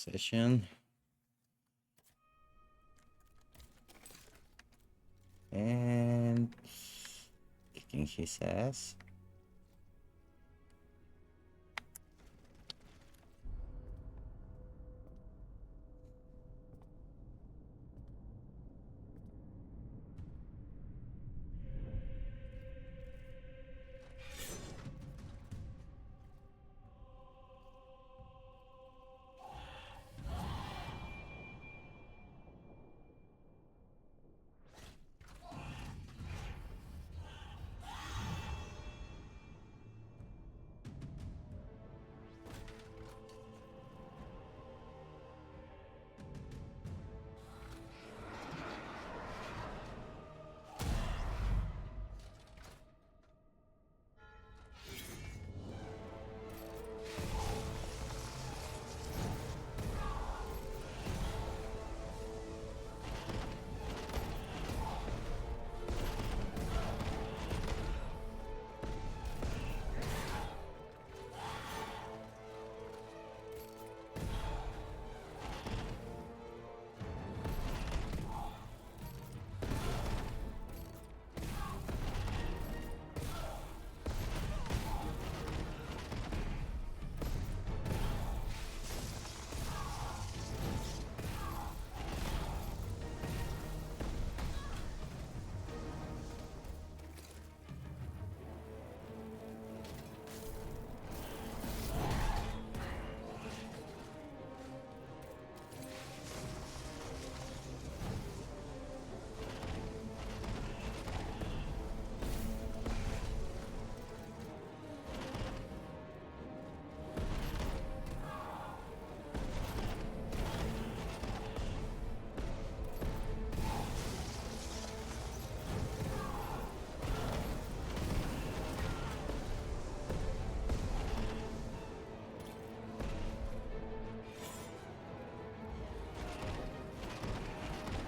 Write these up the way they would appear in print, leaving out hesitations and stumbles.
session. And kicking his ass.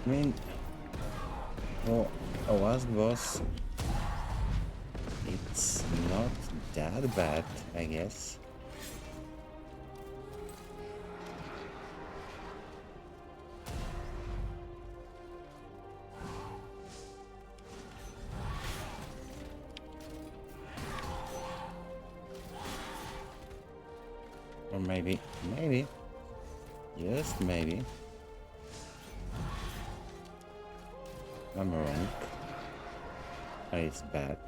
I mean, well, a last boss, it's not that bad, I guess. Or maybe, just maybe, I'm wrong. It's bad.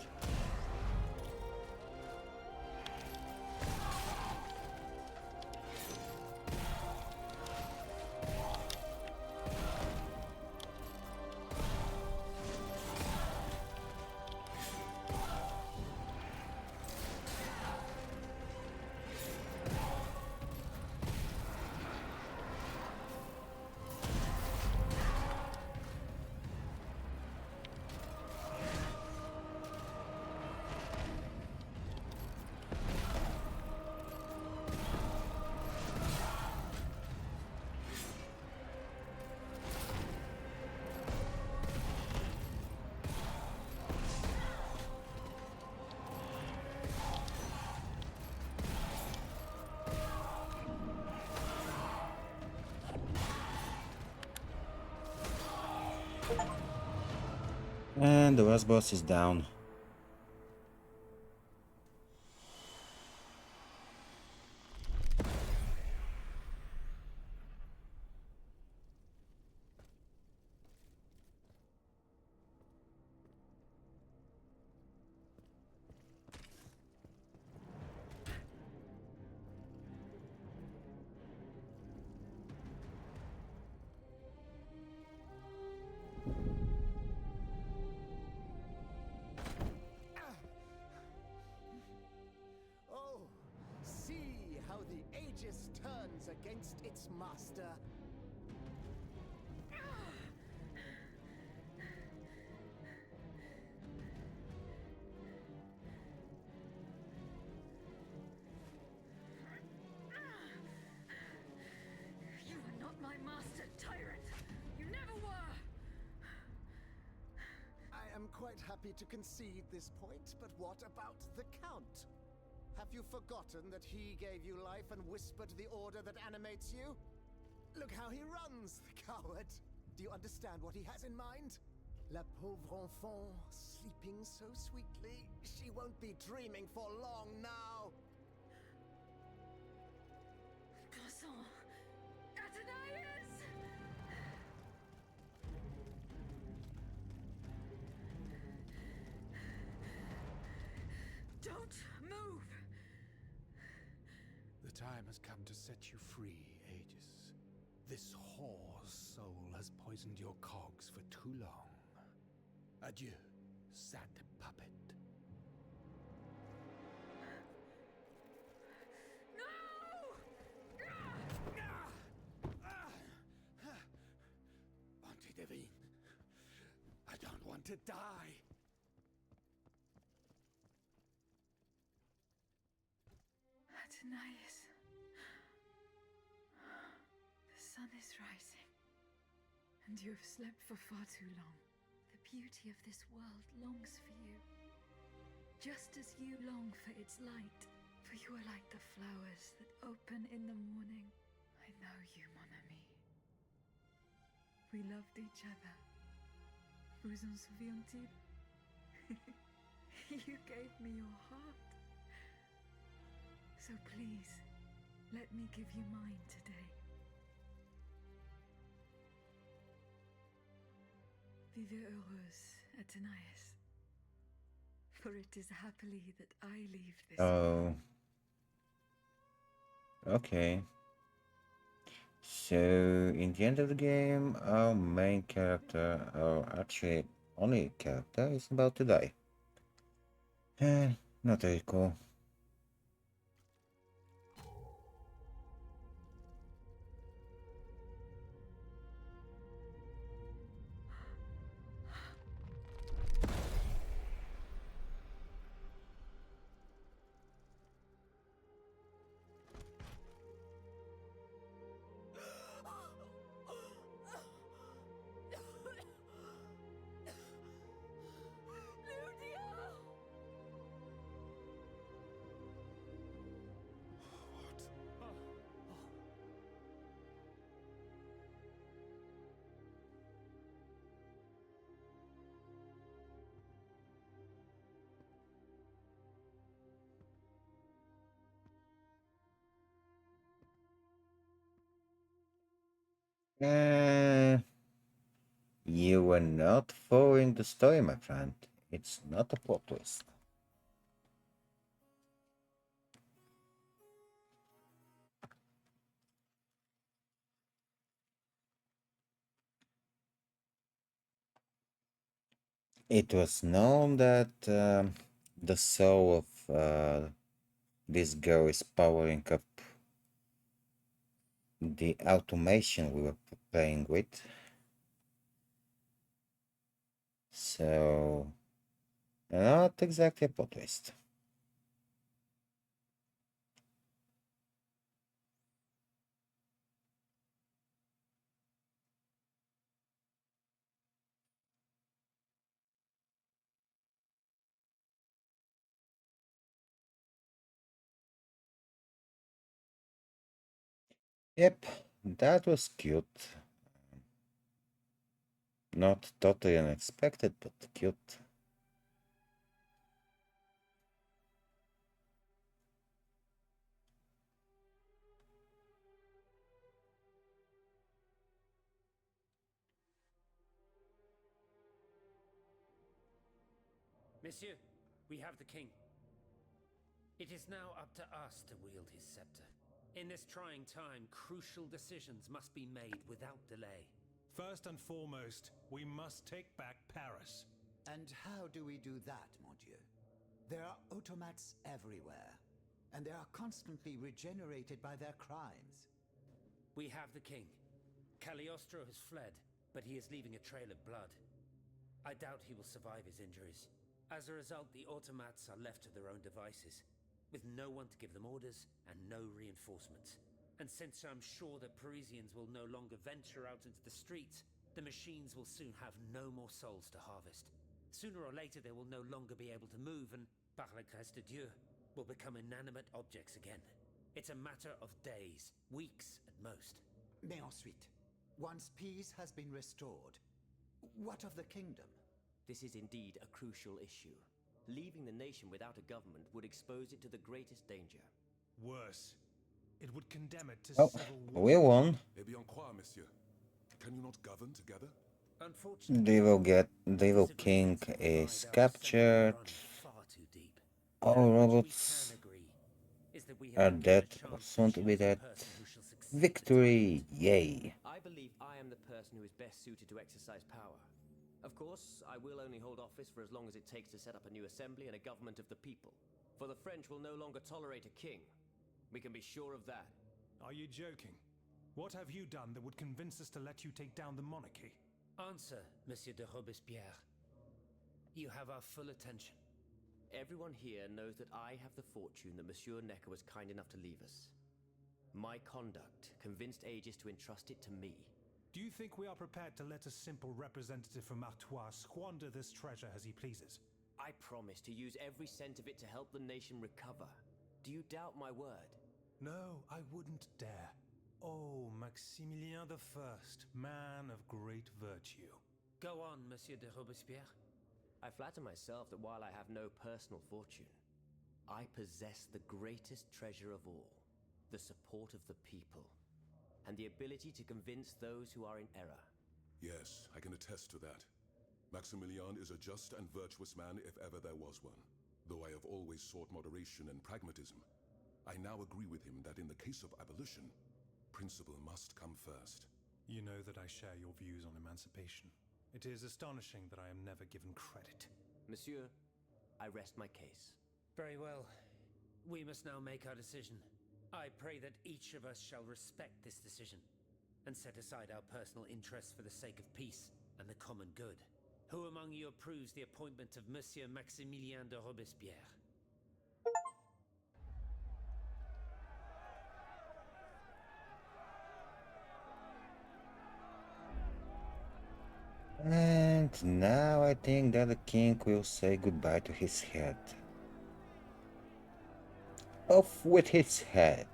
And the last boss is down. Turns against its master. You are not my master, tyrant. You never were. I am quite happy to concede this point, but what about the Count? Have you forgotten that he gave you life and whispered the order that animates you? Look how he runs, the coward. Do you understand what he has in mind? La pauvre enfant, sleeping so sweetly. She won't be dreaming for long now. Croissant! Athenais! Don't move! The time has come to set you free, Aegis. This whore's soul has poisoned your cogs for too long. Adieu, sad puppet. No! Bonté divine, I don't want to die. Athenais. The sun is rising, and you have slept for far too long. The beauty of this world longs for you, just as you long for its light. For you are like the flowers that open in the morning. I know you, mon ami. We loved each other. Vous en souvient-il? You gave me your heart. So please, let me give you mine today. Vivez heureuse, Athenais. For it is happily that I leave this Oh. Okay. So, in the end of the game, our main character, or actually only character, is about to die. Not very cool. You were not following the story, my friend. It's not a plot twist. It was known that the soul of this girl is powering up the automation we were playing with. So, not exactly a plot twist. Yep, that was cute. Not totally unexpected, but cute. Monsieur, we have the king. It is now up to us to wield his scepter. In this trying time, crucial decisions must be made without delay. First and foremost, we must take back Paris. And how do we do that, mon Dieu? There are automats everywhere, and they are constantly regenerated by their crimes. We have the king. Cagliostro has fled, but he is leaving a trail of blood. I doubt he will survive his injuries. As a result, the automats are left to their own devices, with no one to give them orders and no reinforcements. And since I'm sure that Parisians will no longer venture out into the streets, the machines will soon have no more souls to harvest. Sooner or later, they will no longer be able to move, and par la grâce de Dieu, will become inanimate objects again. It's a matter of days, weeks at most. Mais ensuite, once peace has been restored, what of the kingdom? This is indeed a crucial issue. Leaving the nation without a government would expose it to the greatest danger. Worse, it would condemn it to Oh, civil war. we won. Eh bien quoi, monsieur? Can you not govern together? Unfortunately, Devil King is captured. All robots are dead or soon to be dead. Victory! Yay! I believe I am the person who is best suited to exercise power. Of course, I will only hold office for as long as it takes to set up a new assembly and a government of the people. For the French will no longer tolerate a king. We can be sure of that. Are you joking? What have you done that would convince us to let you take down the monarchy? Answer, Monsieur de Robespierre. You have our full attention. Everyone here knows that I have the fortune that Monsieur Necker was kind enough to leave us. My conduct convinced Aegis to entrust it to me. Do you think we are prepared to let a simple representative from Artois squander this treasure as he pleases? I promise to use every cent of it to help the nation recover. Do you doubt my word? No, I wouldn't dare. Oh, Maximilien I, man of great virtue. Go on, Monsieur de Robespierre. I flatter myself that while I have no personal fortune, I possess the greatest treasure of all, the support of the people, and the ability to convince those who are in error. Yes, I can attest to that. Maximilian is a just and virtuous man if ever there was one. Though I have always sought moderation and pragmatism, I now agree with him that in the case of abolition, principle must come first. You know that I share your views on emancipation. It is astonishing that I am never given credit. Monsieur, I rest my case. Very well. We must now make our decision. I pray that each of us shall respect this decision and set aside our personal interests for the sake of peace and the common good. Who among you approves the appointment of Monsieur Maximilien de Robespierre? And now I think that the king will say goodbye to his head. Off with his head.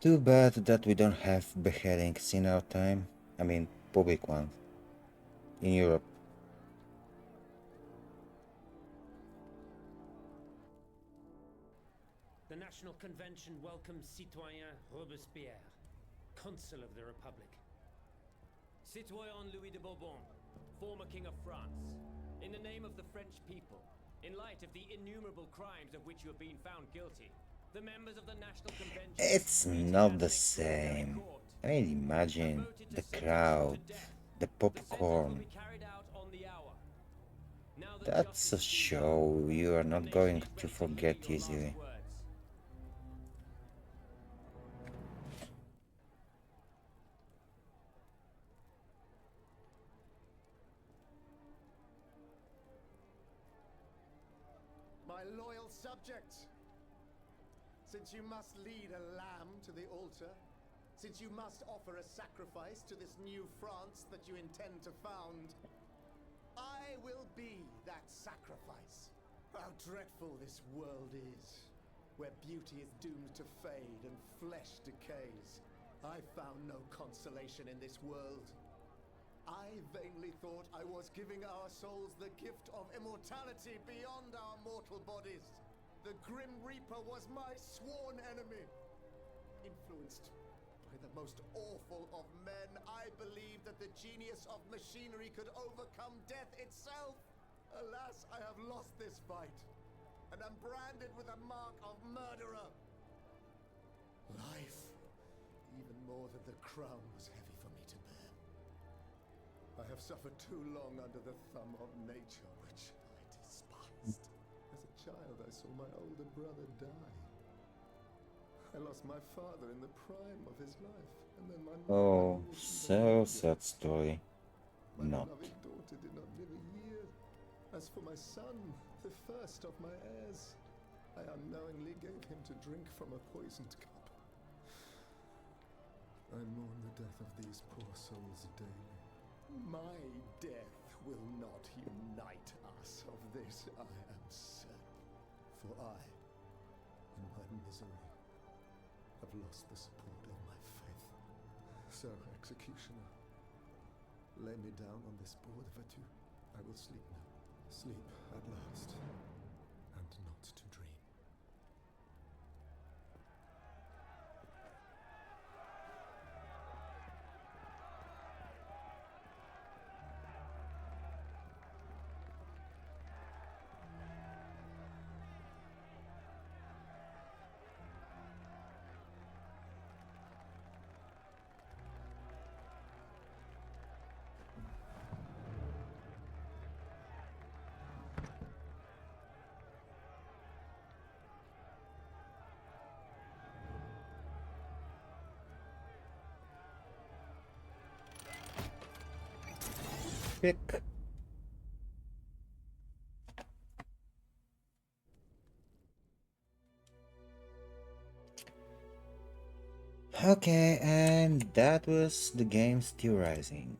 Too bad that we don't have beheadings in our time. I mean, public ones. In Europe. The National Convention welcomes Citoyen Robespierre, Consul of the Republic. Citoyen Louis de Bourbon, former King of France, in the name of the French people, in light of the innumerable crimes of which you have been found guilty, the members of the National Convention... It's not the same. I mean, imagine the crowd, the popcorn. That's a show you are not going to forget easily. My loyal subjects, since you must lead a lamb to the altar, since you must offer a sacrifice to this new France that you intend to found, I will be that sacrifice. How dreadful this world is, where beauty is doomed to fade and flesh decays. I found no consolation in this world. I vainly thought I was giving our souls the gift of immortality beyond our mortal bodies. The Grim Reaper was my sworn enemy. Influenced by the most awful of men, I believed that the genius of machinery could overcome death itself. Alas, I have lost this fight, and am branded with a mark of murderer. Life, even more than the crown, was heavy for me to bear. I have suffered too long under the thumb of nature, which I despised. As a child, I saw my older brother die. I lost my father in the prime of his life, and then my Oh, mother so sad story. my Not. beloved daughter did not live a year. As for my son, the first of my heirs, I unknowingly gave him to drink from a poisoned cup. I mourn the death of these poor souls daily. My death will not unite us, of this I am certain. For I am misery. I've lost the support of my faith. Sir Executioner, lay me down on this board, Vatu. I will sleep now. Sleep at last, and not to dream. Pick. Okay, and that was the game Steelrising.